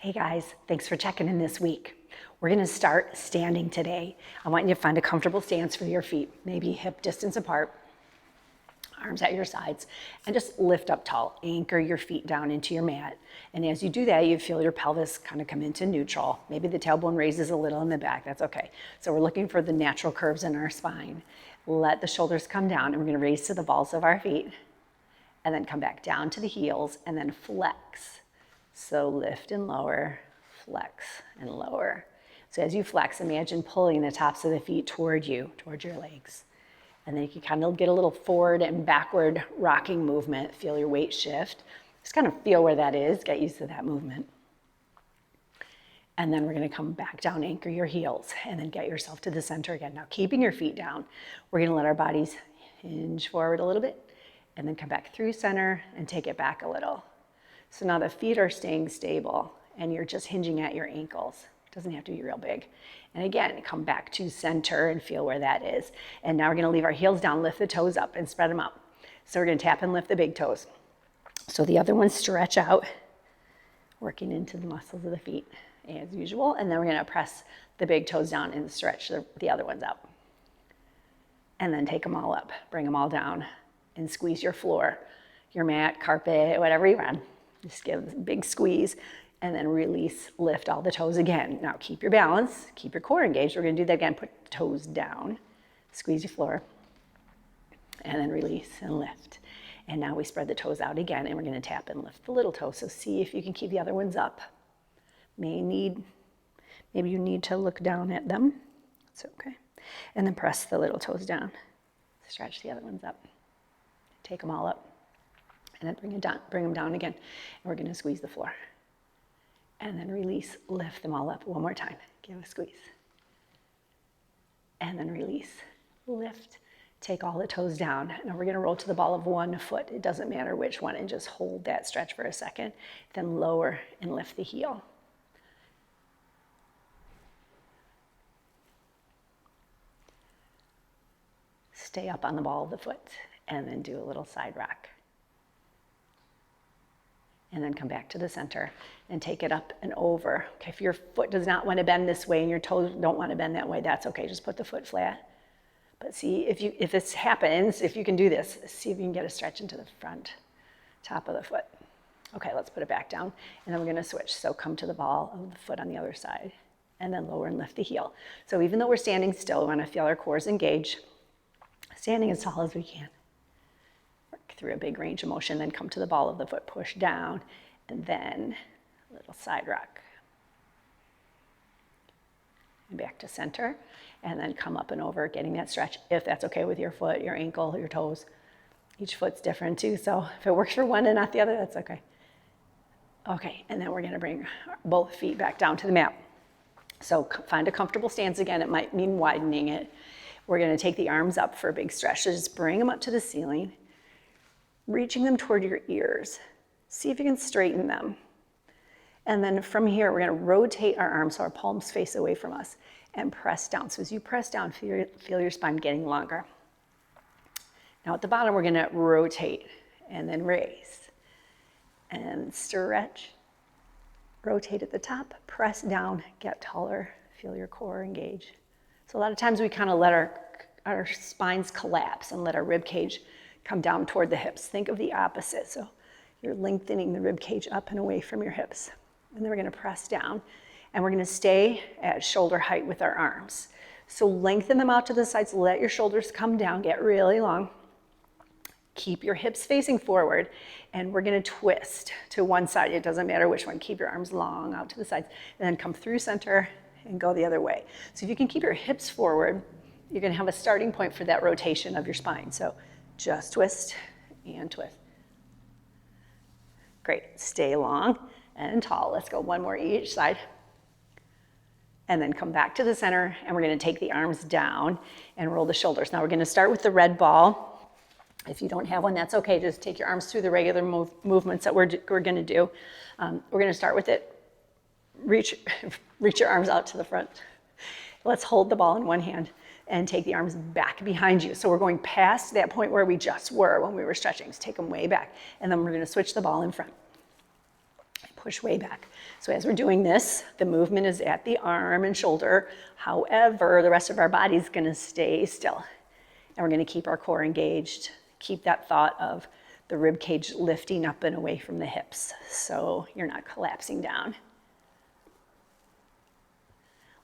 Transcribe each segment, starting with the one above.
Hey guys, thanks for checking in this week. We're gonna start standing today. I want you to find a comfortable stance for your feet, maybe hip distance apart, arms at your sides, and just lift up tall. Anchor your feet down into your mat. And as you do that, you feel your pelvis kind of come into neutral. Maybe the tailbone raises a little in the back, that's okay. So we're looking for the natural curves in our spine. Let the shoulders come down, and we're gonna raise to the balls of our feet, and then come back down to the heels, and then flex. So lift and lower, flex and lower. So as you flex, imagine pulling the tops of the feet toward you, toward your legs. And then you can kind of get a little forward and backward rocking movement. Feel your weight shift. Just kind of feel where that is. Get used to that movement. And then we're going to come back down, anchor your heels, and then get yourself to the center again. Now keeping your feet down, we're going to let our bodies hinge forward a little bit, and then come back through center and take it back a little. So now the feet are staying stable and you're just hinging at your ankles. It doesn't have to be real big. And again, come back to center and feel where that is. And now we're gonna leave our heels down, lift the toes up and spread them out. So we're gonna tap and lift the big toes. So the other ones stretch out, working into the muscles of the feet as usual. And then we're gonna press the big toes down and stretch the other ones up. And then take them all up, bring them all down and squeeze your floor, your mat, carpet, whatever you run. Just give a big squeeze and then release, lift all the toes again. Now keep your balance, keep your core engaged. We're gonna do that again, put the toes down, squeeze your floor, and then release and lift. And now we spread the toes out again and we're gonna tap and lift the little toes. So see if you can keep the other ones up. Maybe you need to look down at them. It's okay. And then press the little toes down. Stretch the other ones up. Take them all up. And then bring them down again. And we're gonna squeeze the floor. And then release, lift them all up one more time. Give a squeeze. And then release, lift, take all the toes down. Now we're gonna roll to the ball of one foot. It doesn't matter which one, and just hold that stretch for a second. Then lower and lift the heel. Stay up on the ball of the foot, and then do a little side rock. And then come back to the center and take it up and over. Okay, if your foot does not want to bend this way and your toes don't want to bend that way, that's okay. Just put the foot flat. But see, if this happens, if you can do this, see if you can get a stretch into the front top of the foot. Okay, let's put it back down. And then we're going to switch. So come to the ball of the foot on the other side. And then lower and lift the heel. So even though we're standing still, we want to feel our cores engage. Standing as tall as we can. Through a big range of motion, then come to the ball of the foot, push down, and then a little side rock. And back to center, and then come up and over, getting that stretch, if that's okay with your foot, your ankle, your toes. Each foot's different too, so if it works for one and not the other, that's okay. Okay, and then we're gonna bring both feet back down to the mat. So find a comfortable stance again. It might mean widening it. We're gonna take the arms up for a big stretch. So just bring them up to the ceiling, reaching them toward your ears. See if you can straighten them. And then from here, we're gonna rotate our arms so our palms face away from us and press down. So as you press down, feel your spine getting longer. Now at the bottom, we're gonna rotate and then raise and stretch. Rotate at the top, press down, get taller, feel your core engage. So a lot of times we kind of let our spines collapse and let our rib cage come down toward the hips. Think of the opposite. So you're lengthening the rib cage up and away from your hips. And then we're gonna press down and we're gonna stay at shoulder height with our arms. So lengthen them out to the sides, let your shoulders come down, get really long. Keep your hips facing forward and we're gonna twist to one side. It doesn't matter which one. Keep your arms long out to the sides and then come through center and go the other way. So if you can keep your hips forward, you're gonna have a starting point for that rotation of your spine. So just twist and twist. Great, stay long and tall. Let's go one more each side. And then come back to the center and we're gonna take the arms down and roll the shoulders. Now we're gonna start with the red ball. If you don't have one, that's okay. Just take your arms through the regular movements that we're gonna do. We're gonna start with it. Reach your arms out to the front. Let's hold the ball in one hand and take the arms back behind you. So we're going past that point where we just were when we were stretching. So take them way back. And then we're gonna switch the ball in front. push way back. So as we're doing this, the movement is at the arm and shoulder. However, the rest of our body is gonna stay still. And we're gonna keep our core engaged, keep that thought of the rib cage lifting up and away from the hips so you're not collapsing down.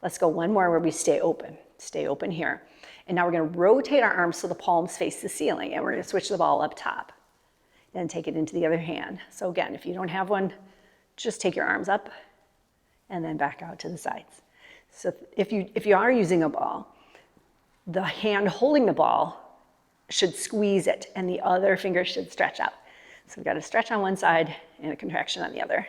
Let's go one more where we stay open here. And now we're gonna rotate our arms so the palms face the ceiling, and we're gonna switch the ball up top. Then take it into the other hand. So again, if you don't have one, just take your arms up and then back out to the sides. So if you are using a ball, the hand holding the ball should squeeze it and the other finger should stretch out. So we've got a stretch on one side and a contraction on the other.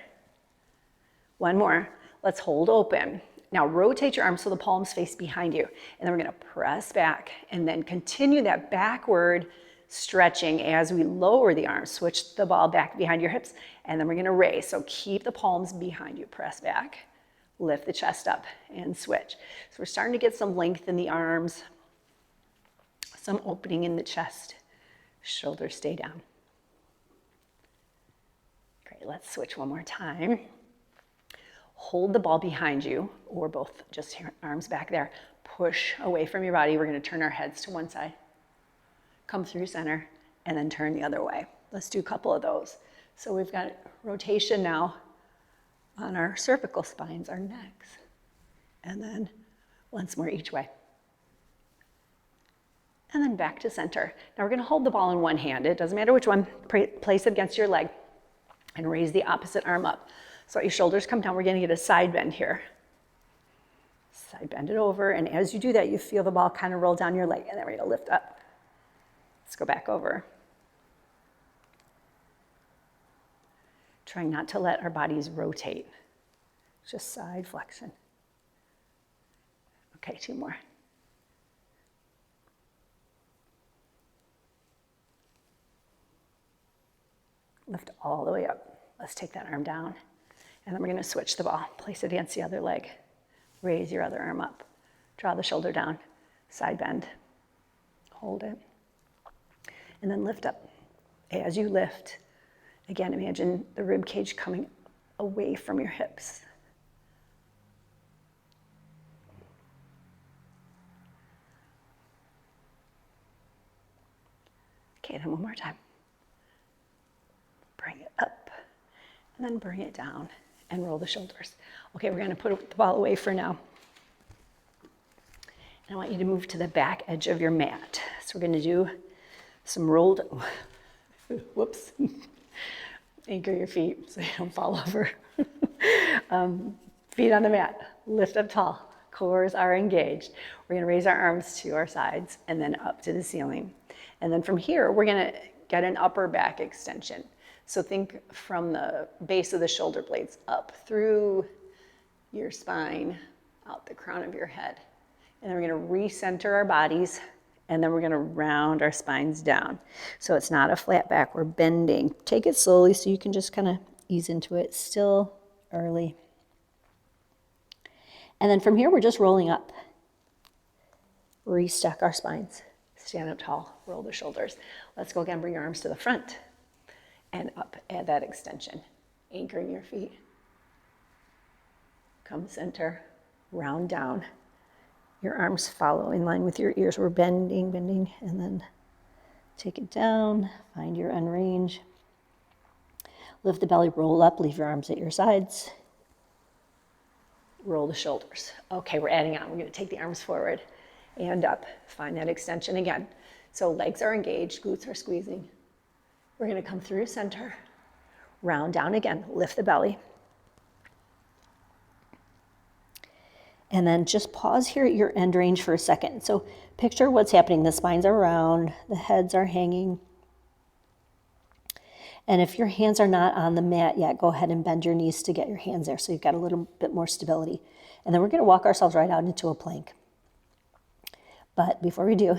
One more. Let's hold open. Now rotate your arms so the palms face behind you. And then we're gonna press back and then continue that backward stretching as we lower the arms. Switch the ball back behind your hips, and then we're gonna raise. So keep the palms behind you, press back, lift the chest up, and switch. So we're starting to get some length in the arms, some opening in the chest. Shoulders stay down. Great, let's switch one more time. Hold the ball behind you, or both, just arms back there. Push away from your body. We're gonna turn our heads to one side. Come through center, and then turn the other way. Let's do a couple of those. So we've got rotation now on our cervical spines, our necks. And then once more each way. And then back to center. Now we're gonna hold the ball in one hand. It doesn't matter which one. Place it against your leg and raise the opposite arm up. So your shoulders come down. We're gonna get a side bend here. Side bend it over, and as you do that, you feel the ball kind of roll down your leg, and then we're gonna lift up. Let's go back over. Trying not to let our bodies rotate. Just side flexion. Okay, two more. Lift all the way up. Let's take that arm down. And then we're gonna switch the ball. Place it against the other leg. Raise your other arm up. Draw the shoulder down. Side bend. Hold it. And then lift up. As you lift, again, imagine the rib cage coming away from your hips. Okay, then one more time. Bring it up, and then bring it down, and roll the shoulders. Okay, we're gonna put the ball away for now. And I want you to move to the back edge of your mat. So we're gonna do some rolled, whoops, anchor your feet so you don't fall over. Feet on the mat, lift up tall, cores are engaged. We're gonna raise our arms to our sides and then up to the ceiling. And then from here, we're gonna get an upper back extension. So think from the base of the shoulder blades up through your spine, out the crown of your head. And then we're gonna recenter our bodies, and then we're gonna round our spines down. So it's not a flat back, we're bending. Take it slowly so you can just kind of ease into it, still early. And then from here, we're just rolling up. Restack our spines. Stand up tall, roll the shoulders. Let's go again, bring your arms to the front and up, add that extension. Anchoring your feet. Come center, round down. Your arms follow in line with your ears. We're bending, and then take it down, find your end range. Lift the belly, roll up, leave your arms at your sides. Roll the shoulders. Okay, we're adding on. We're gonna take the arms forward and up. Find that extension again. So legs are engaged, glutes are squeezing. We're gonna come through center, round down again, lift the belly. And then just pause here at your end range for a second. So picture what's happening. The spines are round, the heads are hanging. And if your hands are not on the mat yet, go ahead and bend your knees to get your hands there so you've got a little bit more stability. And then we're gonna walk ourselves right out into a plank. But before we do,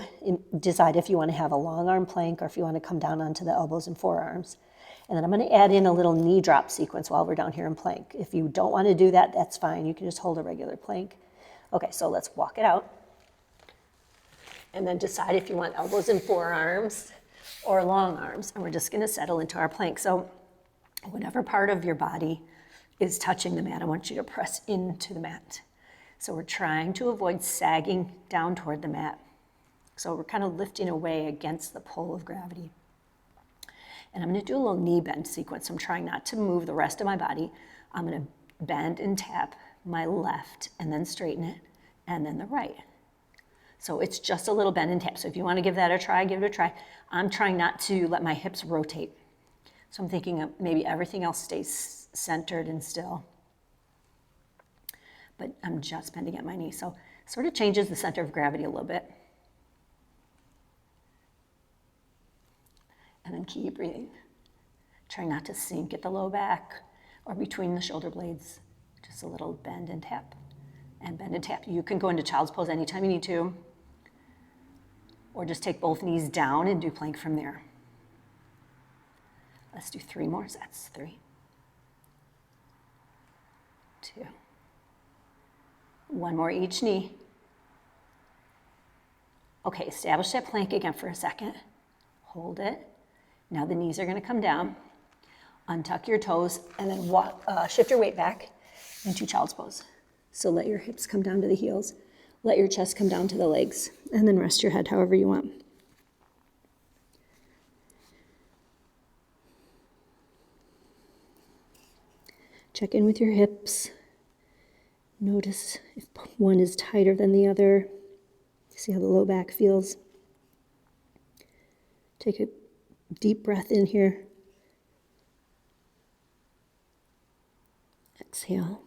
decide if you wanna have a long arm plank or if you wanna come down onto the elbows and forearms. And then I'm gonna add in a little knee drop sequence while we're down here in plank. If you don't wanna do that, that's fine. You can just hold a regular plank. Okay, so let's walk it out. And then decide if you want elbows and forearms or long arms. And we're just gonna settle into our plank. So whatever part of your body is touching the mat. I want you to press into the mat. So we're trying to avoid sagging down toward the mat. So we're kind of lifting away against the pull of gravity. And I'm going to do a little knee bend sequence. I'm trying not to move the rest of my body. I'm going to bend and tap my left and then straighten it, and then the right. So it's just a little bend and tap. So if you want to give that a try, give it a try. I'm trying not to let my hips rotate. So I'm thinking of maybe everything else stays centered and still. But I'm just bending at my knee. So sort of changes the center of gravity a little bit. And then keep breathing. Try not to sink at the low back or between the shoulder blades. Just a little bend and tap. And bend and tap. You can go into child's pose anytime you need to. Or just take both knees down and do plank from there. Let's do 3 more sets. 3, 2, 1 more each knee. Okay, establish that plank again for a second. Hold it. Now the knees are going to come down. Untuck your toes and then shift your weight back into child's pose. So let your hips come down to the heels. Let your chest come down to the legs. And then rest your head however you want. Check in with your hips. Notice if one is tighter than the other. See how the low back feels. Take a deep breath in here. Exhale.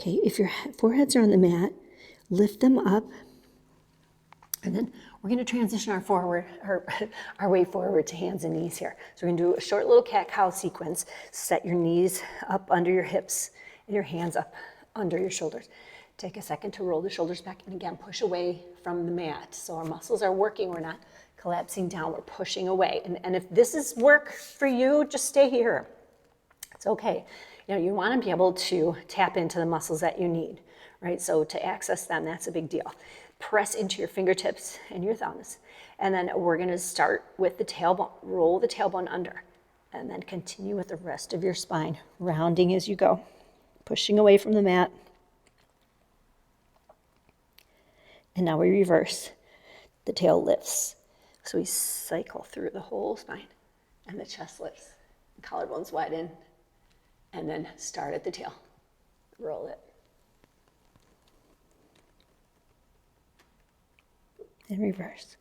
Okay, if your foreheads are on the mat, lift them up, and then we're going to transition our way forward to hands and knees here. So we're going to do a short little cat-cow sequence. Set your knees up under your hips and your hands up under your shoulders. Take a second to roll the shoulders back, and again, push away from the mat. So our muscles are working. We're not collapsing down. We're pushing away. And if this is work for you, just stay here. It's okay. You want to be able to tap into the muscles that you need, right? So to access them, that's a big deal. Press into your fingertips and your thumbs. And then we're going to start with the tailbone. Roll the tailbone under. And then continue with the rest of your spine, rounding as you go. Pushing away from the mat. And now we reverse. The tail lifts. So we cycle through the whole spine. And the chest lifts. The collarbones widen. And then start at the tail. Roll it. And reverse.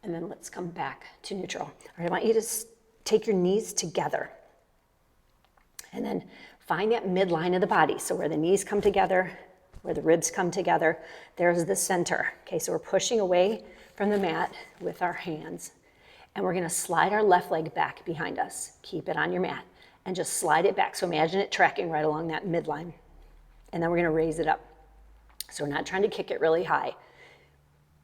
And then let's come back to neutral. All right, I want you to take your knees together. And then find that midline of the body. So where the knees come together, where the ribs come together, there's the center. Okay, so we're pushing away from the mat with our hands. And we're going to slide our left leg back behind us. Keep it on your mat and just slide it back. So imagine it tracking right along that midline. And then we're going to raise it up. So we're not trying to kick it really high.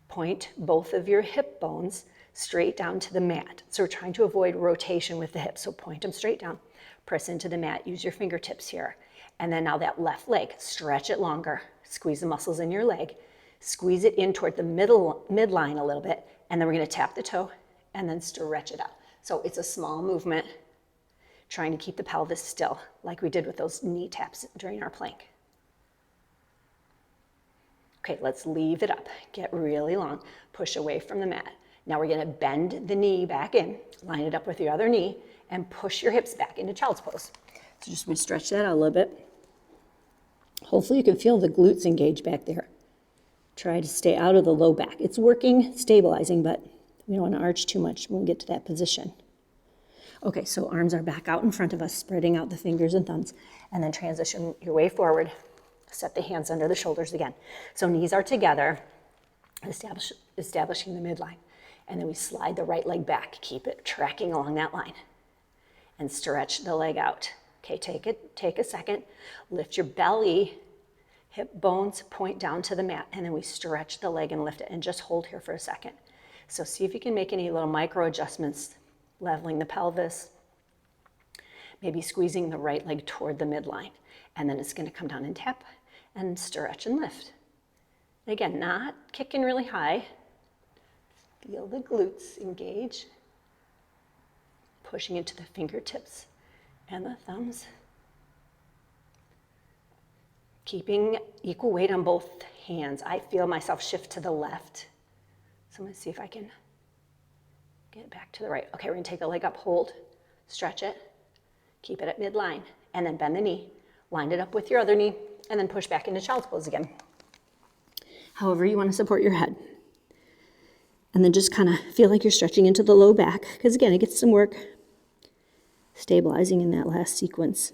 Point both of your hip bones straight down to the mat. So we're trying to avoid rotation with the hips. So point them straight down. Press into the mat. Use your fingertips here. And then now that left leg, stretch it longer. Squeeze the muscles in your leg. Squeeze it in toward the midline a little bit. And then we're going to tap the toe and then stretch it out. So it's a small movement, trying to keep the pelvis still, like we did with those knee taps during our plank. Okay, let's leave it up. Get really long. Push away from the mat. Now we're going to bend the knee back in, line it up with your other knee, and push your hips back into child's pose. So just stretch that out a little bit. Hopefully you can feel the glutes engage back there. Try to stay out of the low back. It's working, stabilizing, but we don't want to arch too much when we get to that position. Okay, so arms are back out in front of us, spreading out the fingers and thumbs, and then transition your way forward. Set the hands under the shoulders again. So knees are together, establishing the midline. And then we slide the right leg back. Keep it tracking along that line. And stretch the leg out. Okay, take a second. Lift your belly. Hip bones point down to the mat. And then we stretch the leg and lift it. And just hold here for a second. So see if you can make any little micro adjustments leveling the pelvis, maybe squeezing the right leg toward the midline. And then it's gonna come down and tap and stretch and lift. And again, not kicking really high. Feel the glutes engage. Pushing into the fingertips and the thumbs. Keeping equal weight on both hands. I feel myself shift to the left. So I'm gonna see if I can get back to the right. Okay, we're gonna take the leg up, hold, stretch it, keep it at midline, and then bend the knee, line it up with your other knee, and then push back into child's pose again. However you wanna support your head. And then just kind of feel like you're stretching into the low back, because again, it gets some work stabilizing in that last sequence.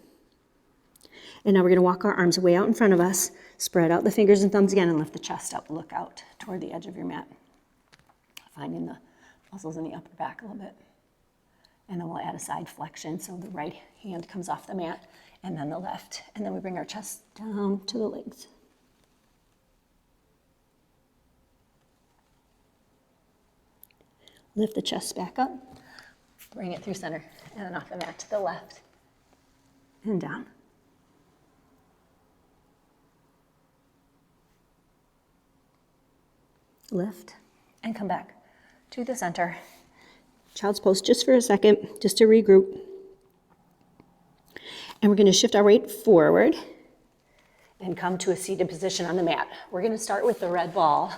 And now we're gonna walk our arms way out in front of us, spread out the fingers and thumbs again, and lift the chest up, look out toward the edge of your mat. Finding the muscles in the upper back a little bit. And then we'll add a side flexion, so the right hand comes off the mat, and then the left. And then we bring our chest down to the legs. Lift the chest back up, bring it through center, and then off the mat to the left, and down. Lift, and come back to the center. Child's pose just for a second, just to regroup. And we're gonna shift our weight forward and come to a seated position on the mat. We're gonna start with the red ball,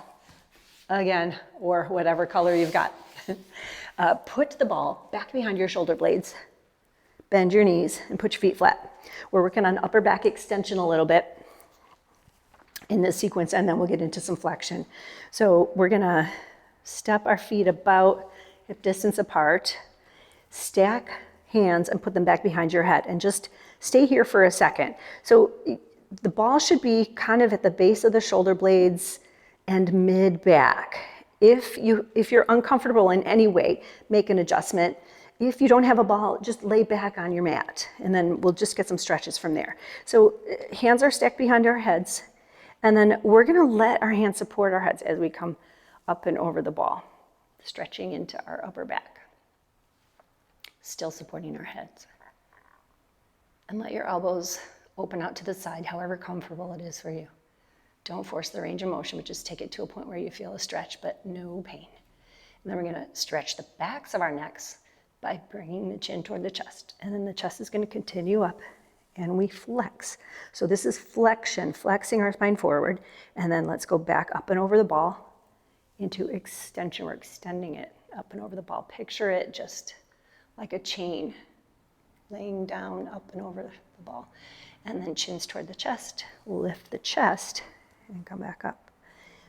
again, or whatever color you've got. Put the ball back behind your shoulder blades, bend your knees, and put your feet flat. We're working on upper back extension a little bit in this sequence, and then we'll get into some flexion. So we're gonna step our feet about hip distance apart, stack hands and put them back behind your head, and just stay here for a second. So the ball should be kind of at the base of the shoulder blades and mid-back. If you're uncomfortable in any way, make an adjustment. If you don't have a ball, just lay back on your mat, and then we'll just get some stretches from there. So hands are stacked behind our heads, and then we're gonna let our hands support our heads as we come up and over the ball, stretching into our upper back. Still supporting our heads. And let your elbows open out to the side, however comfortable it is for you. Don't force the range of motion, but just take it to a point where you feel a stretch, but no pain. And then we're gonna stretch the backs of our necks by bringing the chin toward the chest. And then the chest is gonna continue up, and we flex. So this is flexion, flexing our spine forward, and then let's go back up and over the ball into extension. We're extending it up and over the ball. Picture it just like a chain, laying down up and over the ball. And then chins toward the chest, lift the chest, and come back up.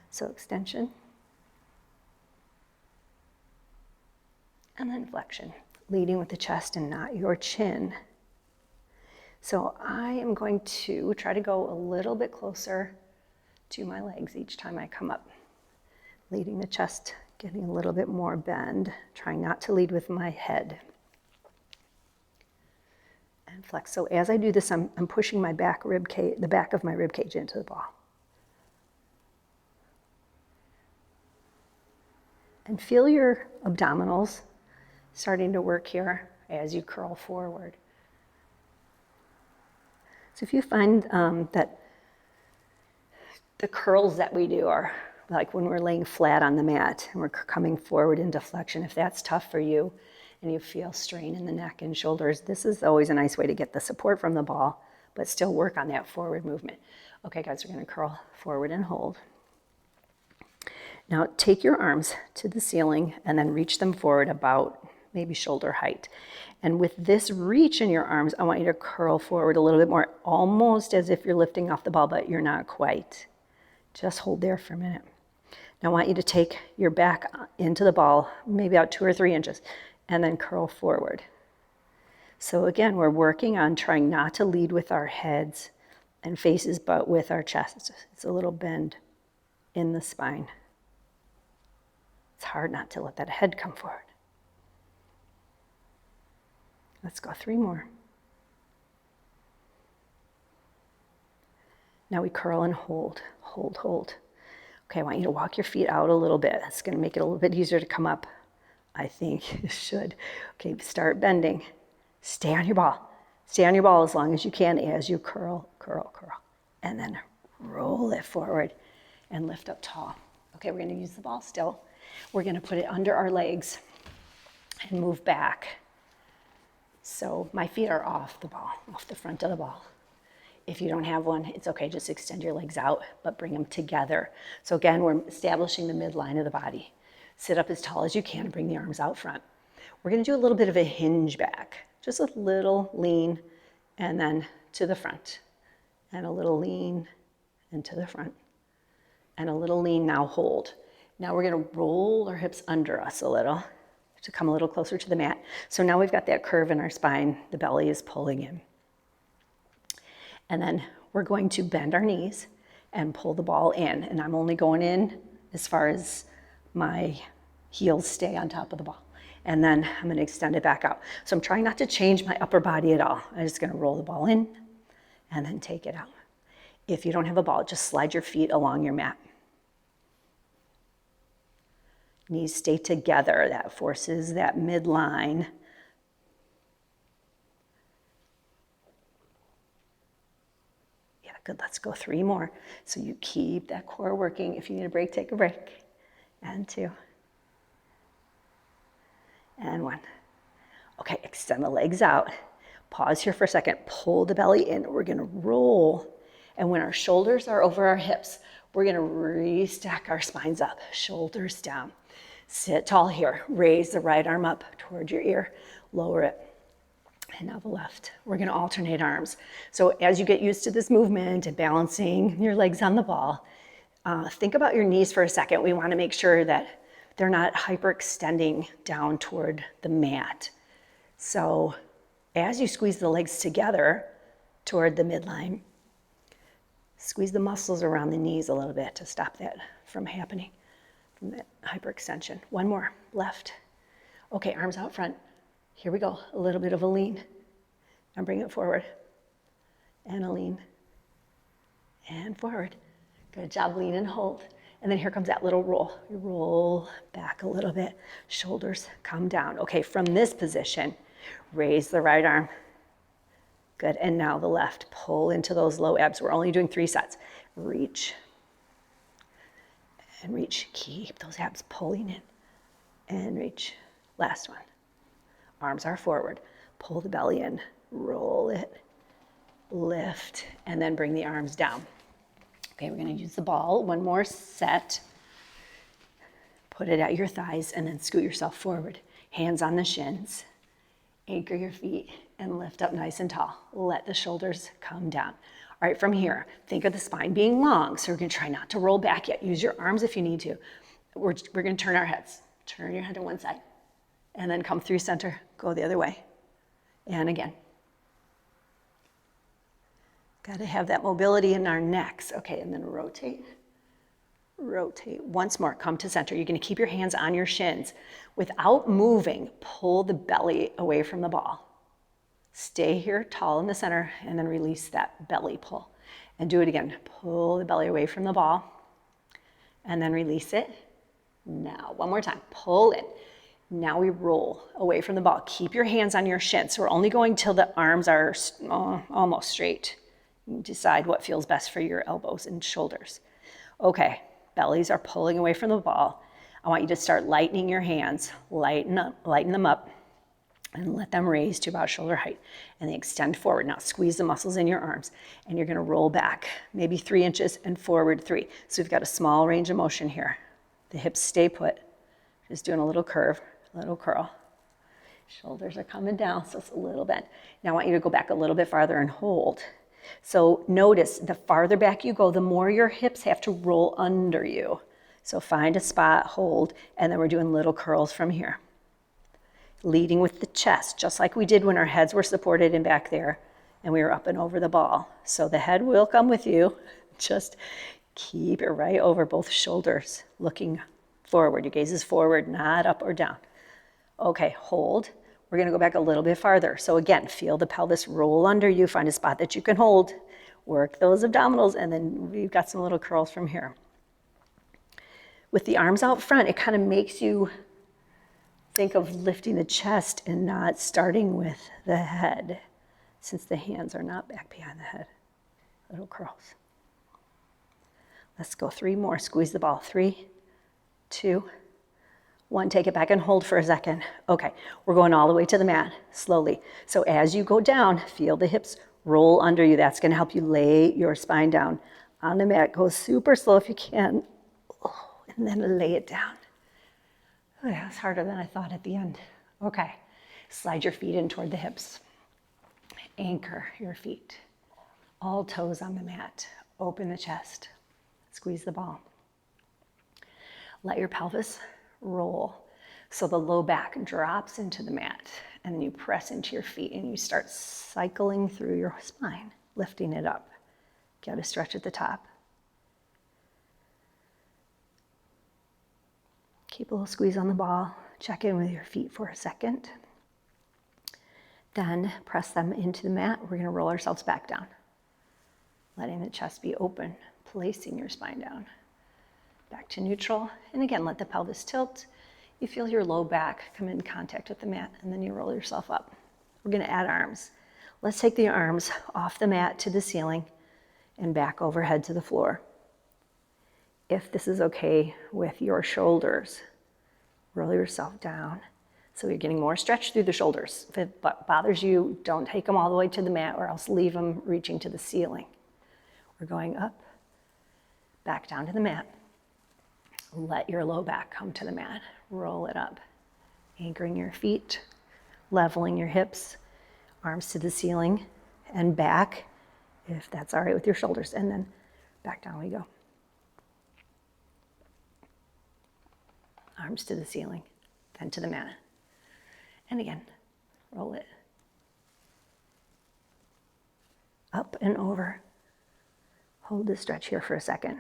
So extension, and then flexion, leading with the chest and not your chin. So I am going to try to go a little bit closer to my legs each time I come up, leading the chest, getting a little bit more bend, trying not to lead with my head. And flex. So as I do this, I'm pushing my back rib cage, the back of my rib cage into the ball. And feel your abdominals starting to work here as you curl forward. So if you find that the curls that we do are like when we're laying flat on the mat and we're coming forward into flexion, if that's tough for you and you feel strain in the neck and shoulders, this is always a nice way to get the support from the ball, but still work on that forward movement. Okay, guys, we're gonna curl forward and hold. Now take your arms to the ceiling and then reach them forward about maybe shoulder height. And with this reach in your arms, I want you to curl forward a little bit more, almost as if you're lifting off the ball, but you're not quite. Just hold there for a minute. Now I want you to take your back into the ball, maybe out 2 or 3 inches, and then curl forward. So again, we're working on trying not to lead with our heads and faces, but with our chests. It's a little bend in the spine. It's hard not to let that head come forward. Let's go 3 more. Now we curl and hold, hold, hold. Okay, I want you to walk your feet out a little bit. It's gonna make it a little bit easier to come up I think you should. Okay, start bending. Stay on your ball. Stay on your ball as long as you can as you curl, curl, curl. And then roll it forward and lift up tall. Okay, we're gonna use the ball still. We're gonna put it under our legs and move back. So my feet are off the ball, off the front of the ball. If you don't have one, it's okay, just extend your legs out, but bring them together. So again, we're establishing the midline of the body. Sit up as tall as you can and bring the arms out front. We're gonna do a little bit of a hinge back, just a little lean and then to the front. And a little lean and to the front. And a little lean, now hold. Now we're gonna roll our hips under us a little to come a little closer to the mat. So now we've got that curve in our spine, the belly is pulling in. And then we're going to bend our knees and pull the ball in. And I'm only going in as far as my heels stay on top of the ball. And then I'm gonna extend it back out. So I'm trying not to change my upper body at all. I'm just gonna roll the ball in and then take it out. If you don't have a ball, just slide your feet along your mat. Knees stay together. That forces that midline. Yeah, good. Let's go 3 more. So you keep that core working. If you need a break, take a break. And 2. And 1. Okay, extend the legs out. Pause here for a second. Pull the belly in. We're gonna roll. And when our shoulders are over our hips, we're gonna restack our spines up. Shoulders down. Sit tall here. Raise the right arm up toward your ear. Lower it. And now the left. We're gonna alternate arms. So as you get used to this movement and balancing your legs on the ball, think about your knees for a second. We wanna make sure that they're not hyperextending down toward the mat. So as you squeeze the legs together toward the midline, squeeze the muscles around the knees a little bit to stop that from happening, from that hyperextension. 1 more, left. Okay, arms out front. Here we go, a little bit of a lean. And bring it forward. And a lean. And forward. Good job, lean and hold. And then here comes that little roll. You roll back a little bit. Shoulders come down. Okay, from this position, raise the right arm. Good, and now the left. Pull into those low abs. We're only doing 3 sets. Reach. And reach. Keep those abs pulling in. And reach. Last one. Arms are forward. Pull the belly in. Roll it. Lift. And then bring the arms down. Okay, we're gonna use the ball. 1 more set. Put it at your thighs and then scoot yourself forward. Hands on the shins. Anchor your feet and lift up nice and tall. Let the shoulders come down. All right, from here, think of the spine being long. So we're gonna try not to roll back yet. Use your arms if you need to. We're gonna turn our heads. Turn your head to one side. And then come through center, go the other way. And again. Gotta have that mobility in our necks. Okay, and then rotate. Rotate. Once more, come to center. You're gonna keep your hands on your shins. Without moving, pull the belly away from the ball. Stay here tall in the center and then release that belly pull. And do it again. Pull the belly away from the ball and then release it. Now, 1 more time. Pull it. Now we roll away from the ball. Keep your hands on your shins. So we're only going till the arms are almost straight. You decide what feels best for your elbows and shoulders. Okay, bellies are pulling away from the ball. I want you to start lightening your hands. Lighten them up and let them raise to about shoulder height. And they extend forward. Now squeeze the muscles in your arms and you're gonna roll back maybe 3 inches and forward 3. So we've got a small range of motion here. The hips stay put. Just doing a little curve, a little curl. Shoulders are coming down, so it's a little bent. Now I want you to go back a little bit farther and hold. So notice the farther back you go, the more your hips have to roll under you. So find a spot, hold, and then we're doing little curls from here. Leading with the chest, just like we did when our heads were supported and back there, and we were up and over the ball. So the head will come with you. Just keep it right over both shoulders, looking forward. Your gaze is forward, not up or down. Okay, hold. We're gonna go back a little bit farther. So again, feel the pelvis roll under you, find a spot that you can hold, work those abdominals, and then we've got some little curls from here. With the arms out front, it kind of makes you, it's think of lifting the chest and not starting with the head, since the hands are not back behind the head. Little curls. Let's go 3 more. Squeeze the ball. 3, 2, 1. Take it back and hold for a second. Okay, we're going all the way to the mat, slowly. So as you go down, feel the hips roll under you. That's going to help you lay your spine down on the mat. Go super slow if you can. Oh, and then lay it down. Oh, yeah, it's harder than I thought at the end. Okay, slide your feet in toward the hips. Anchor your feet. All toes on the mat. Open the chest. Squeeze the ball. Let your pelvis roll. So the low back drops into the mat, and then you press into your feet and you start cycling through your spine, lifting it up. Get a stretch at the top. Keep a little squeeze on the ball. Check in with your feet for a second. Then press them into the mat. We're going to roll ourselves back down. Letting the chest be open, placing your spine down. Back to neutral. And again, let the pelvis tilt. You feel your low back come in contact with the mat, and then you roll yourself up. We're going to add arms. Let's take the arms off the mat to the ceiling and back overhead to the floor. If this is okay with your shoulders, roll yourself down. So you're getting more stretch through the shoulders. If it bothers you, don't take them all the way to the mat, or else leave them reaching to the ceiling. We're going up, back down to the mat. Let your low back come to the mat. Roll it up. Anchoring your feet, leveling your hips, arms to the ceiling, and back, if that's all right with your shoulders. And then back down we go. Arms to the ceiling, then to the mat. And again, roll it. Up and over. Hold the stretch here for a second.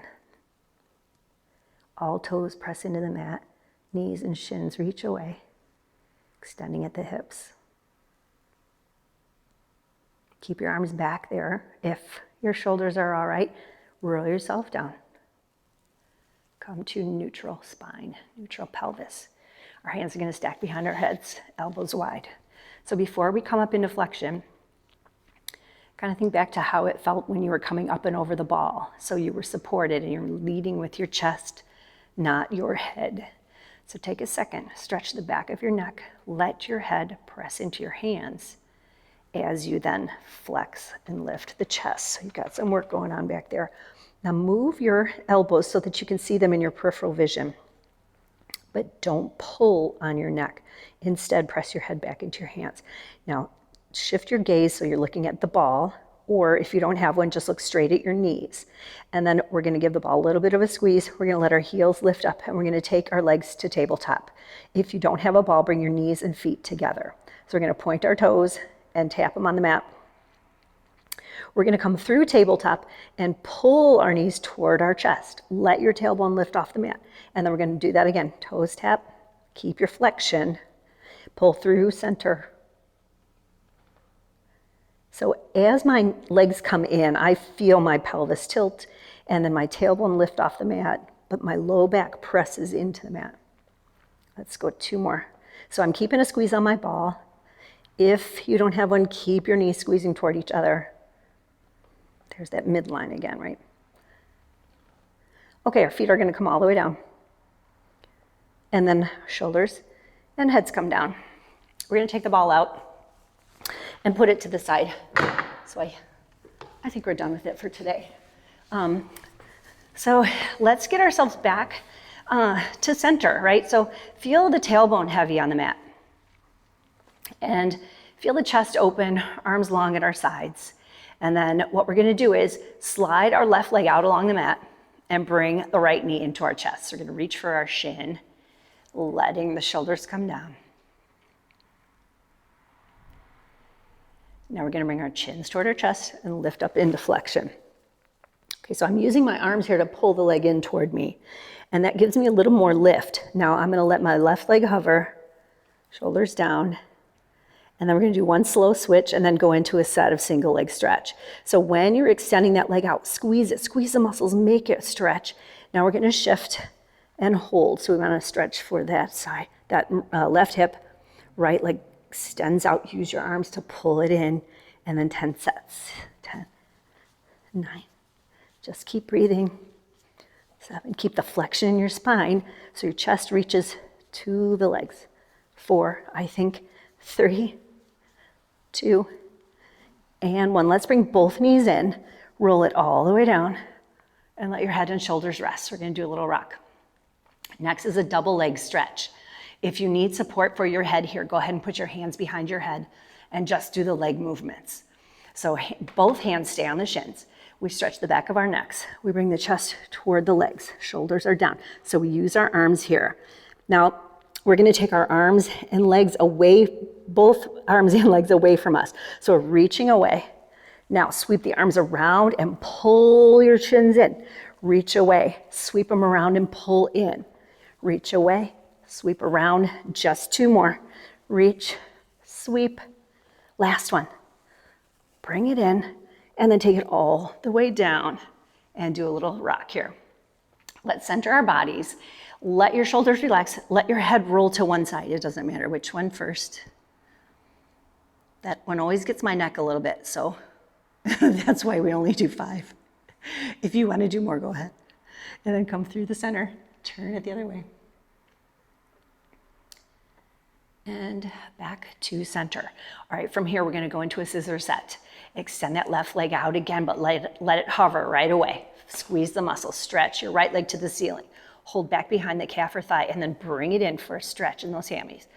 All toes press into the mat. Knees and shins reach away, extending at the hips. Keep your arms back there. If your shoulders are all right, roll yourself down. Come to neutral spine, neutral pelvis. Our hands are going to stack behind our heads, elbows wide. So before we come up into flexion, kind of think back to how it felt when you were coming up and over the ball. So you were supported and you're leading with your chest, not your head. So take a second, stretch the back of your neck, let your head press into your hands as you then flex and lift the chest. So you've got some work going on back there. Now move your elbows so that you can see them in your peripheral vision, but don't pull on your neck. Instead, press your head back into your hands. Now shift your gaze so you're looking at the ball, or if you don't have one, just look straight at your knees. And then we're going to give the ball a little bit of a squeeze. We're going to let our heels lift up, and we're going to take our legs to tabletop. If you don't have a ball, bring your knees and feet together. So we're going to point our toes and tap them on the mat. We're going to come through tabletop and pull our knees toward our chest. Let your tailbone lift off the mat. And then we're going to do that again. Toes tap, keep your flexion, pull through center. So as my legs come in, I feel my pelvis tilt, and then my tailbone lift off the mat, but my low back presses into the mat. Let's go 2 more. So I'm keeping a squeeze on my ball. If you don't have one, keep your knees squeezing toward each other. There's that midline again, right? Okay, our feet are going to come all the way down. And then shoulders and heads come down. We're going to take the ball out and put it to the side. So I think we're done with it for today. So let's get ourselves back to center, right? So feel the tailbone heavy on the mat. And feel the chest open, arms long at our sides. And then what we're going to do is slide our left leg out along the mat and bring the right knee into our chest. So we're going to reach for our shin, letting the shoulders come down. Now we're going to bring our chins toward our chest and lift up into flexion. Okay, so I'm using my arms here to pull the leg in toward me, and that gives me a little more lift. Now I'm going to let my left leg hover, shoulders down, and then we're going to do one slow switch and then go into a set of single leg stretch. So when you're extending that leg out, squeeze it, squeeze the muscles, make it stretch. Now we're going to shift and hold. So we want to stretch for that side, that left hip, right leg extends out. Use your arms to pull it in, and then 10 sets. 10, 9. Just keep breathing. 7. Keep the flexion in your spine so your chest reaches to the legs. 4, I think. 3, 2, and 1. Let's bring both knees in. Roll it all the way down and let your head and shoulders rest. We're going to do a little rock. Next is a double leg stretch. If you need support for your head here, go ahead and put your hands behind your head and just do the leg movements. So both hands stay on the shins. We stretch the back of our necks. We bring the chest toward the legs. Shoulders are down. So we use our arms here. Now, we're going to take our arms and legs away, both arms and legs away from us. So we're reaching away. Now sweep the arms around and pull your shins in. Reach away, sweep them around and pull in. Reach away, sweep around, just 2 more. Reach, sweep, last one. Bring it in, and then take it all the way down and do a little rock here. Let's center our bodies. Let your shoulders relax. Let your head roll to one side. It doesn't matter which one first. That one always gets my neck a little bit, so that's why we only do 5. If you want to do more, go ahead. And then come through the center. Turn it the other way. And back to center. All right, from here, we're going to go into a scissor set. Extend that left leg out again, but let it hover right away. Squeeze the muscles. Stretch your right leg to the ceiling. Hold back behind the calf or thigh, and then bring it in for a stretch in those hammies.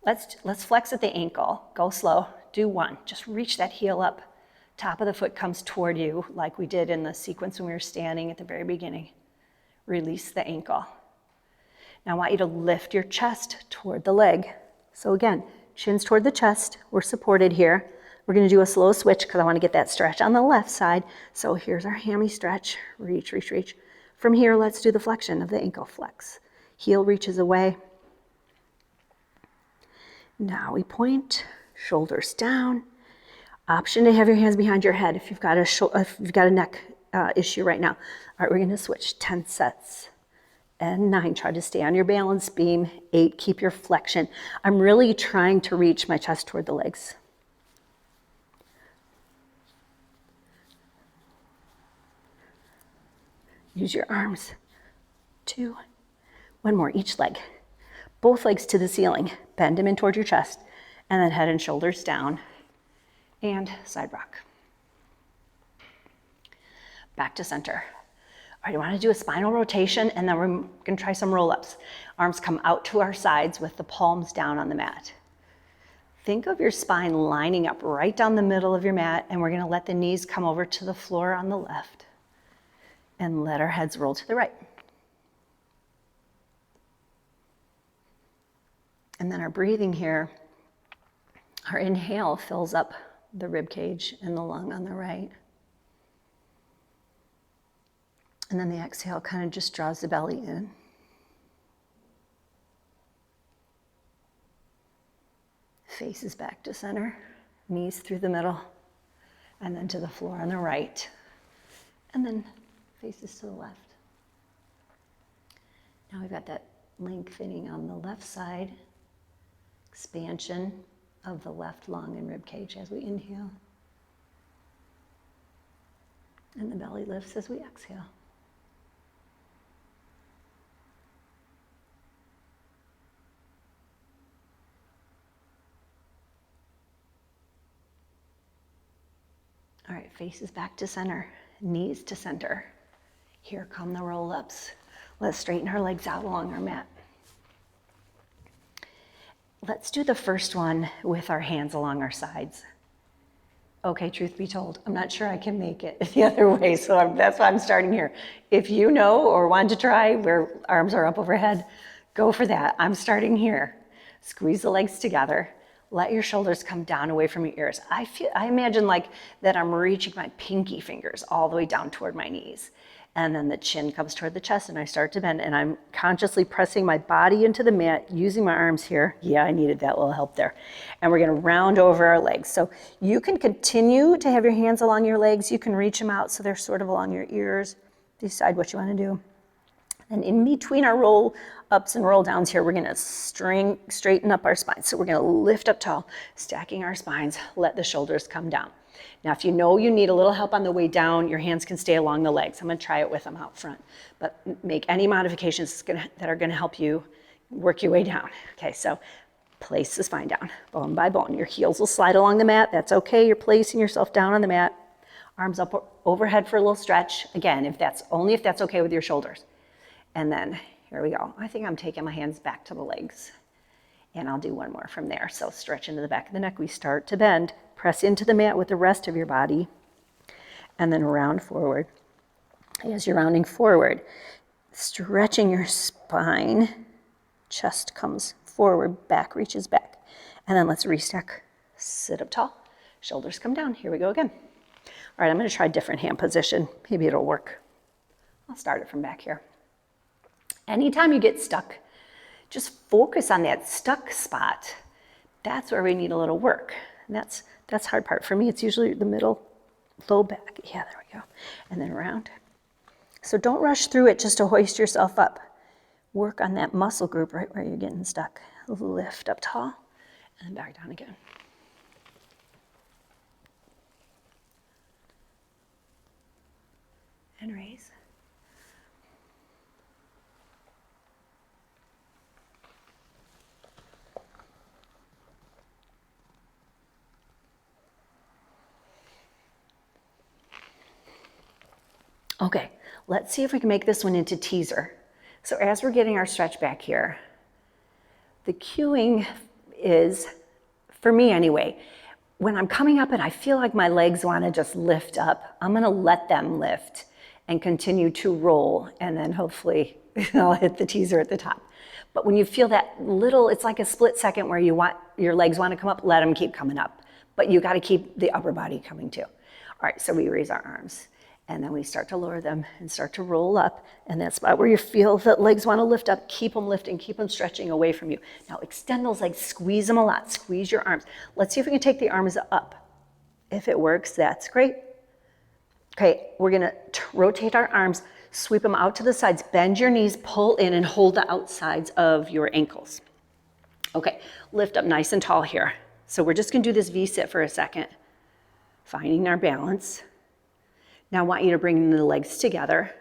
Let's flex at the ankle. Go slow. Do 1. Just reach that heel up. Top of the foot comes toward you like we did in the sequence when we were standing at the very beginning. Release the ankle. Now I want you to lift your chest toward the leg. So again, chins toward the chest. We're supported here. We're going to do a slow switch because I want to get that stretch on the left side. So here's our hammy stretch. Reach, reach, reach. From here, let's do the flexion of the ankle flex. Heel reaches away. Now we point, shoulders down. Option to have your hands behind your head if you've got a neck issue right now. All right, we're going to switch 10 sets. And 9, try to stay on your balance beam. 8, keep your flexion. I'm really trying to reach my chest toward the legs. Use your arms. 2, 1 more, each leg. Both legs to the ceiling. Bend them in toward your chest. And then head and shoulders down. And side rock. Back to center. All right, I want to do a spinal rotation, and then we're going to try some roll-ups. Arms come out to our sides with the palms down on the mat. Think of your spine lining up right down the middle of your mat, and we're going to let the knees come over to the floor on the left and let our heads roll to the right. And then our breathing here, our inhale fills up the rib cage and the lung on the right. And then the exhale kind of just draws the belly in. Faces back to center, knees through the middle, and then to the floor on the right. And then faces to the left. Now we've got that lengthening on the left side, expansion of the left lung and rib cage as we inhale. And the belly lifts as we exhale. All right, faces back to center, knees to center. Here come the roll-ups. Let's straighten our legs out along our mat. Let's do the first one with our hands along our sides. Okay, truth be told, I'm not sure I can make it the other way, so that's why I'm starting here. If you know or want to try where arms are up overhead, go for that. I'm starting here. Squeeze the legs together. Let your shoulders come down away from your ears. I imagine like that I'm reaching my pinky fingers all the way down toward my knees. And then the chin comes toward the chest and I start to bend, and I'm consciously pressing my body into the mat using my arms here. Yeah, I needed that little help there. And we're gonna round over our legs. So you can continue to have your hands along your legs. You can reach them out so they're sort of along your ears. Decide what you wanna do. And in between our roll ups and roll downs here, we're gonna straighten up our spine. So we're gonna lift up tall, stacking our spines, let the shoulders come down. Now, if you know you need a little help on the way down, your hands can stay along the legs. I'm gonna try it with them out front, but make any modifications that are gonna help you work your way down. Okay, so place the spine down, bone by bone. Your heels will slide along the mat. That's okay, you're placing yourself down on the mat. Arms up overhead for a little stretch. Again, if that's okay with your shoulders. And then here we go. I think I'm taking my hands back to the legs. And I'll do one more from there. So stretch into the back of the neck. We start to bend. Press into the mat with the rest of your body. And then round forward. As you're rounding forward, stretching your spine. Chest comes forward, back reaches back. And then let's restack. Sit up tall. Shoulders come down. Here we go again. All right, I'm going to try a different hand position. Maybe it'll work. I'll start it from back here. Anytime you get stuck, just focus on that stuck spot. That's where we need a little work. And that's the hard part. For me, it's usually the middle, low back. Yeah, there we go. And then around. So don't rush through it just to hoist yourself up. Work on that muscle group right where you're getting stuck. Lift up tall and then back down again. And raise. Okay, let's see if we can make this one into teaser. So as we're getting our stretch back here, the cueing is, for me anyway, when I'm coming up and I feel like my legs want to just lift up, I'm going to let them lift and continue to roll, and then hopefully I'll hit the teaser at the top. But when you feel that little, it's like a split second where your legs want to come up, let them keep coming up. But you got to keep the upper body coming too. All right, so we raise our arms. And then we start to lower them and start to roll up. And that spot where you feel that legs want to lift up, keep them lifting, keep them stretching away from you. Now extend those legs, squeeze them a lot, squeeze your arms. Let's see if we can take the arms up. If it works, that's great. Okay, we're gonna rotate our arms, sweep them out to the sides, bend your knees, pull in and hold the outsides of your ankles. Okay, lift up nice and tall here. So we're just gonna do this V-sit for a second, finding our balance. Now I want you to bring the legs together,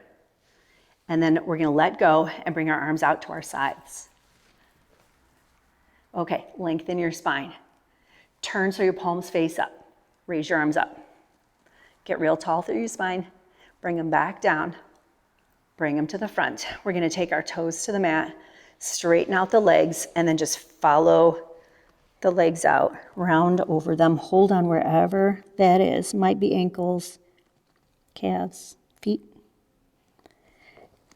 and then we're gonna let go and bring our arms out to our sides. Okay, lengthen your spine. Turn so your palms face up. Raise your arms up. Get real tall through your spine. Bring them back down. Bring them to the front. We're gonna take our toes to the mat, straighten out the legs, and then just follow the legs out, round over them, hold on wherever that is. Might be ankles, calves, feet.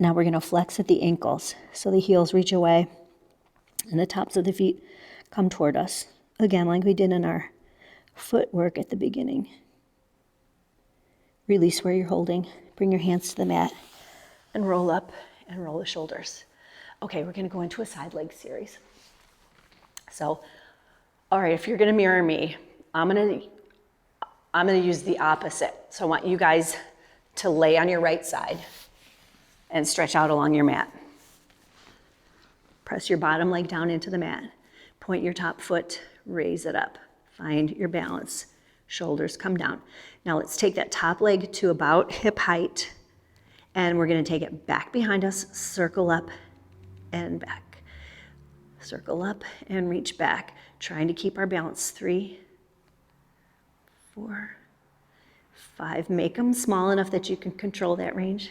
Now we're going to flex at the ankles so the heels reach away and the tops of the feet come toward us. Again, like we did in our footwork at the beginning. Release where you're holding. Bring your hands to the mat and roll up and roll the shoulders. Okay, we're going to go into a side leg series. So, all right, if you're going to mirror me, I'm going to use the opposite. So I want you guys to lay on your right side and stretch out along your mat. Press your bottom leg down into the mat. Point your top foot, raise it up. Find your balance. Shoulders come down. Now let's take that top leg to about hip height, and we're going to take it back behind us, circle up and back. Circle up and reach back, trying to keep our balance. 3, 4, 5. Make them small enough that you can control that range.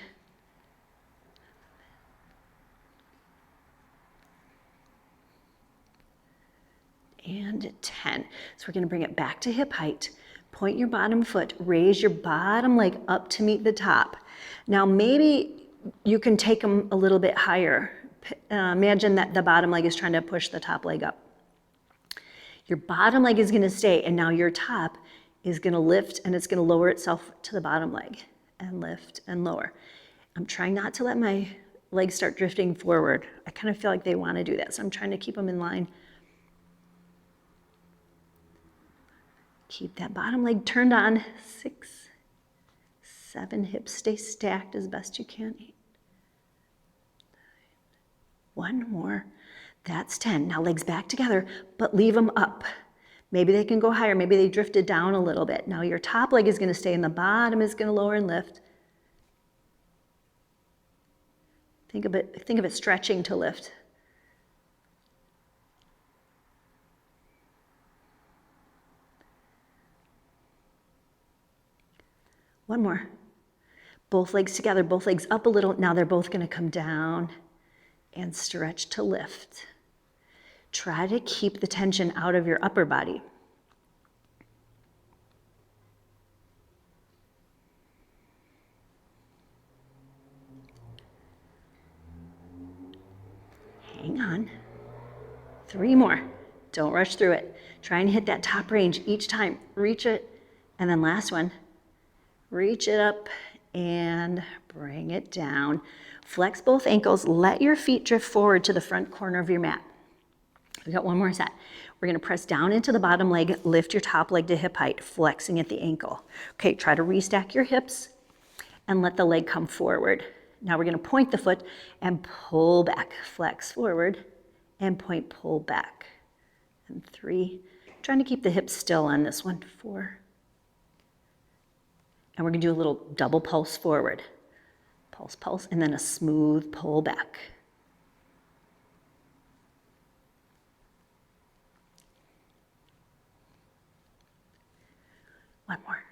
And 10. So we're going to bring it back to hip height. Point your bottom foot, raise your bottom leg up to meet the top. Now maybe you can take them a little bit higher. Imagine that the bottom leg is trying to push the top leg up. Your bottom leg is going to stay, and now your top is going to lift, and it's going to lower itself to the bottom leg, and lift and lower. I'm trying not to let my legs start drifting forward. I kind of feel like they want to do that, so I'm trying to keep them in line. Keep that bottom leg turned on. 6, 7, hips stay stacked as best you can. 8, One more. That's 10. Now legs back together, but leave them up. Maybe they can go higher. Maybe they drifted down a little bit. Now your top leg is going to stay and the bottom is going to lower and lift. Think of it stretching to lift. One more. Both legs together, both legs up a little. Now they're both going to come down and stretch to lift. Try to keep the tension out of your upper body. Hang on. 3 more. Don't rush through it. Try and hit that top range each time. Reach it. And then last one. Reach it up and bring it down. Flex both ankles. Let your feet drift forward to the front corner of your mat. We got one more set. We're going to press down into the bottom leg, lift your top leg to hip height, flexing at the ankle. Okay, try to restack your hips and let the leg come forward. Now we're going to point the foot and pull back. Flex forward and point, pull back. And 3. Trying to keep the hips still on this one. 4. And we're going to do a little double pulse forward. Pulse, pulse, and then a smooth pull back. One more.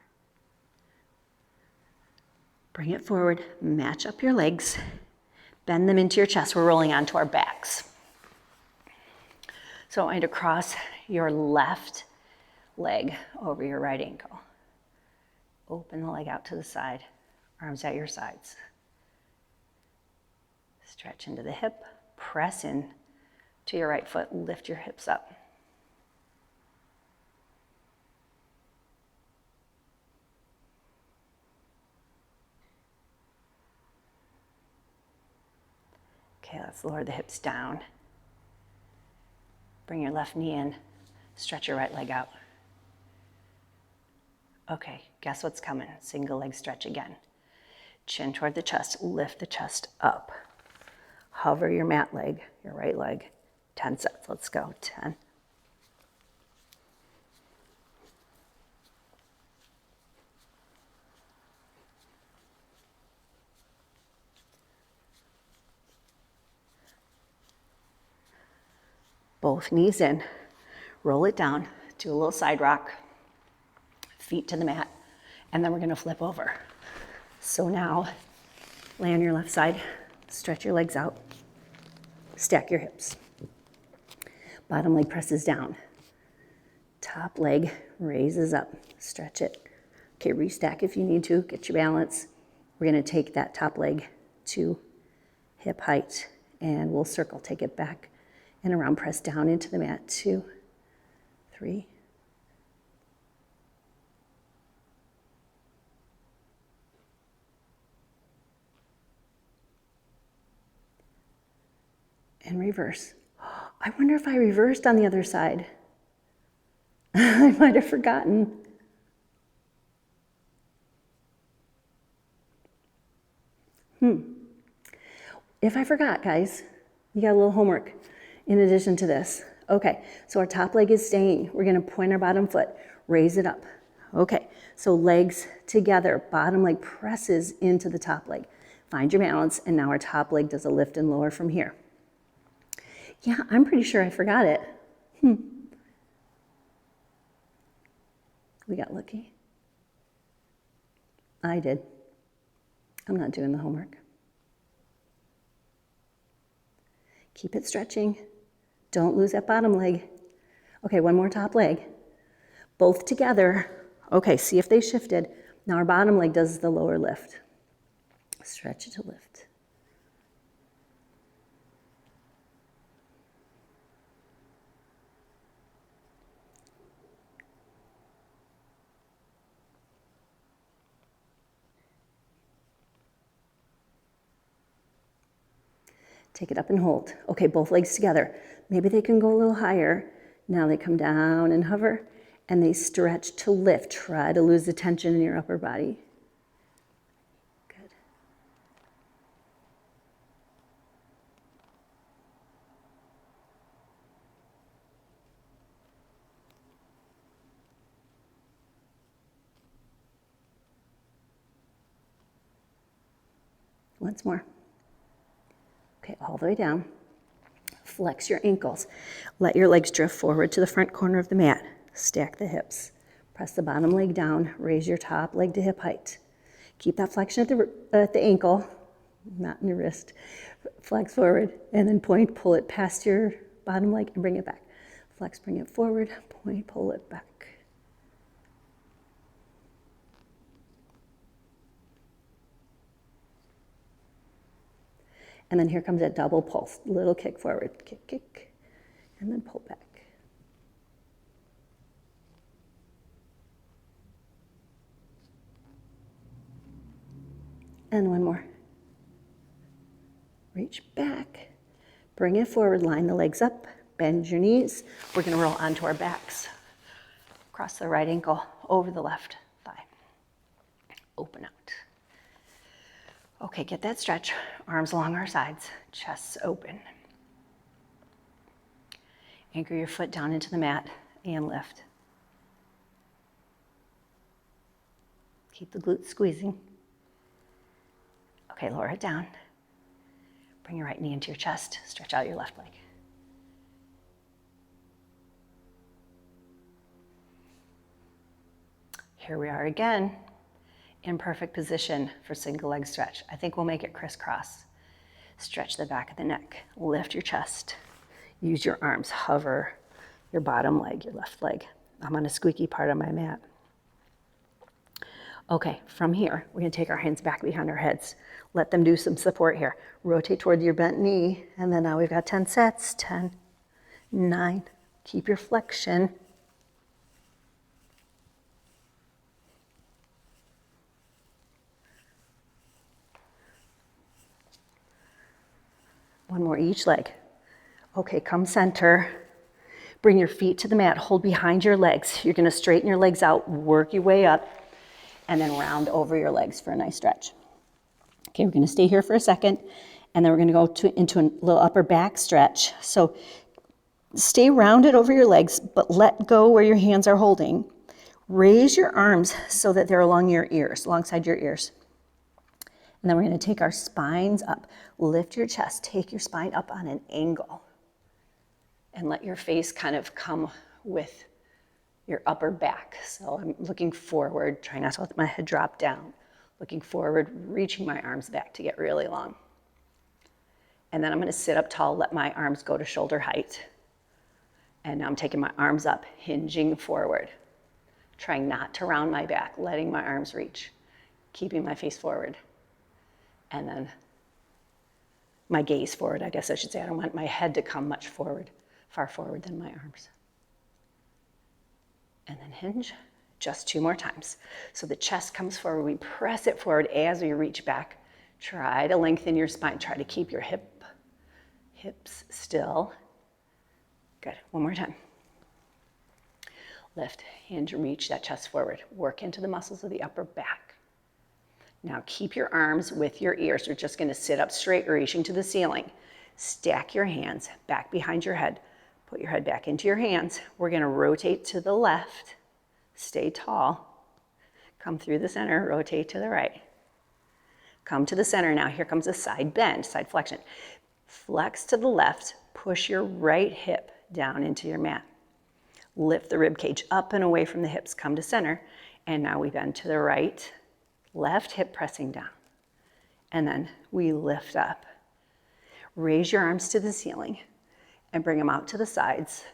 Bring it forward, match up your legs, bend them into your chest. We're rolling onto our backs. So I want you to cross your left leg over your right ankle. Open the leg out to the side, arms at your sides. Stretch into the hip, press in to your right foot, lift your hips up. Okay, let's lower the hips down. Bring your left knee in, stretch your right leg out. Okay, guess what's coming? Single leg stretch again. Chin toward the chest, lift the chest up. Hover your mat leg, your right leg. 10 sets, let's go, 10. Both knees in, roll it down, do a little side rock, feet to the mat, and then we're gonna flip over. So now, lay on your left side, stretch your legs out, stack your hips. Bottom leg presses down. Top leg raises up, stretch it. Okay, restack if you need to, get your balance. We're gonna take that top leg to hip height and we'll circle, take it back and around, press down into the mat. 2, 3. And reverse. I wonder if I reversed on the other side. I might have forgotten. If I forgot, guys, you got a little homework in addition to this. Okay, so our top leg is staying. We're gonna point our bottom foot, raise it up. Okay, so legs together, bottom leg presses into the top leg. Find your balance, and now our top leg does a lift and lower from here. Yeah, I'm pretty sure I forgot it. We got lucky. I did. I'm not doing the homework. Keep it stretching. Don't lose that bottom leg. Okay, one more top leg. Both together. Okay, see if they shifted. Now our bottom leg does the lower lift. Stretch it to lift. Take it up and hold. Okay, both legs together. Maybe they can go a little higher. Now they come down and hover, and they stretch to lift. Try to lose the tension in your upper body. Good. Once more. Okay, all the way down. Flex your ankles. Let your legs drift forward to the front corner of the mat. Stack the hips. Press the bottom leg down. Raise your top leg to hip height. Keep that flexion at the ankle, not in your wrist. Flex forward and then point, pull it past your bottom leg and bring it back. Flex, bring it forward, point, pull it back. And then here comes a double pulse, little kick forward, kick, kick, and then pull back. And one more. Reach back, bring it forward, line the legs up, bend your knees. We're gonna roll onto our backs. Cross the right ankle over the left thigh. Open out. Okay, get that stretch. Arms along our sides, chests open. Anchor your foot down into the mat and lift. Keep the glutes squeezing. Okay, lower it down. Bring your right knee into your chest. Stretch out your left leg. Here we are again, in perfect position for single leg stretch. I think we'll make it crisscross. Stretch the back of the neck. Lift your chest. Use your arms. Hover your bottom leg, your left leg. I'm on a squeaky part of my mat. Okay, from here, we're gonna take our hands back behind our heads. Let them do some support here. Rotate toward your bent knee, and then now we've got 10 sets, 10, 9. Keep your flexion. One more each leg. Okay, come center. Bring your feet to the mat, hold behind your legs. You're gonna straighten your legs out, work your way up, and then round over your legs for a nice stretch. Okay, we're gonna stay here for a second, and then we're gonna go into a little upper back stretch. So stay rounded over your legs, but let go where your hands are holding. Raise your arms so that they're along your ears, alongside your ears. And then we're gonna take our spines up. Lift your chest, take your spine up on an angle, and let your face kind of come with your upper back. So I'm looking forward, trying not to let my head drop down. Looking forward, reaching my arms back to get really long. And then I'm gonna sit up tall, let my arms go to shoulder height. And now I'm taking my arms up, hinging forward. Trying not to round my back, letting my arms reach. Keeping my face forward. And then my gaze forward, I guess I should say. I don't want my head to come much forward, far forward than my arms. And then hinge, just 2 more times. So the chest comes forward, we press it forward as we reach back. Try to lengthen your spine, try to keep your hips still. Good, one more time. Lift, hinge, reach that chest forward. Work into the muscles of the upper back. Now keep your arms with your ears. You're just gonna sit up straight, reaching to the ceiling. Stack your hands back behind your head. Put your head back into your hands. We're gonna rotate to the left. Stay tall. Come through the center, rotate to the right. Come to the center now. Here comes a side bend, side flexion. Flex to the left. Push your right hip down into your mat. Lift the rib cage up and away from the hips. Come to center. And now we bend to the right. Left hip pressing down. And then we lift up. Raise your arms to the ceiling and bring them out to the sides.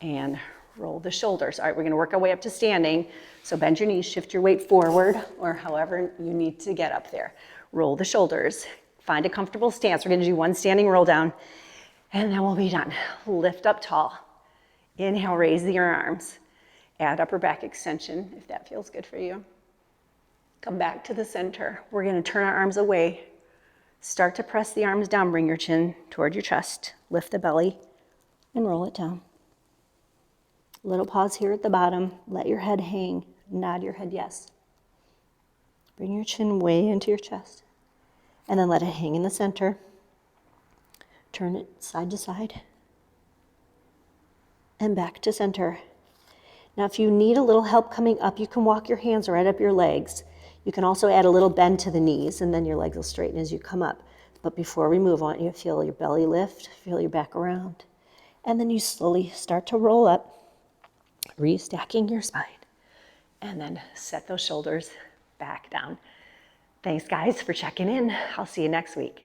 And roll the shoulders. All right, we're gonna work our way up to standing. So bend your knees, shift your weight forward, or however you need to get up there. Roll the shoulders. Find a comfortable stance. We're gonna do 1 standing roll down, and then we'll be done. Lift up tall. Inhale, raise your arms. Add upper back extension, if that feels good for you. Come back to the center. We're gonna turn our arms away. Start to press the arms down. Bring your chin toward your chest. Lift the belly and roll it down. Little pause here at the bottom. Let your head hang. Nod your head yes. Bring your chin way into your chest. And then let it hang in the center. Turn it side to side. And back to center. Now if you need a little help coming up, you can walk your hands right up your legs. You can also add a little bend to the knees, and then your legs will straighten as you come up. But before we move, I want you to feel your belly lift, feel your back around. And then you slowly start to roll up, restacking your spine. And then set those shoulders back down. Thanks, guys, for checking in. I'll see you next week.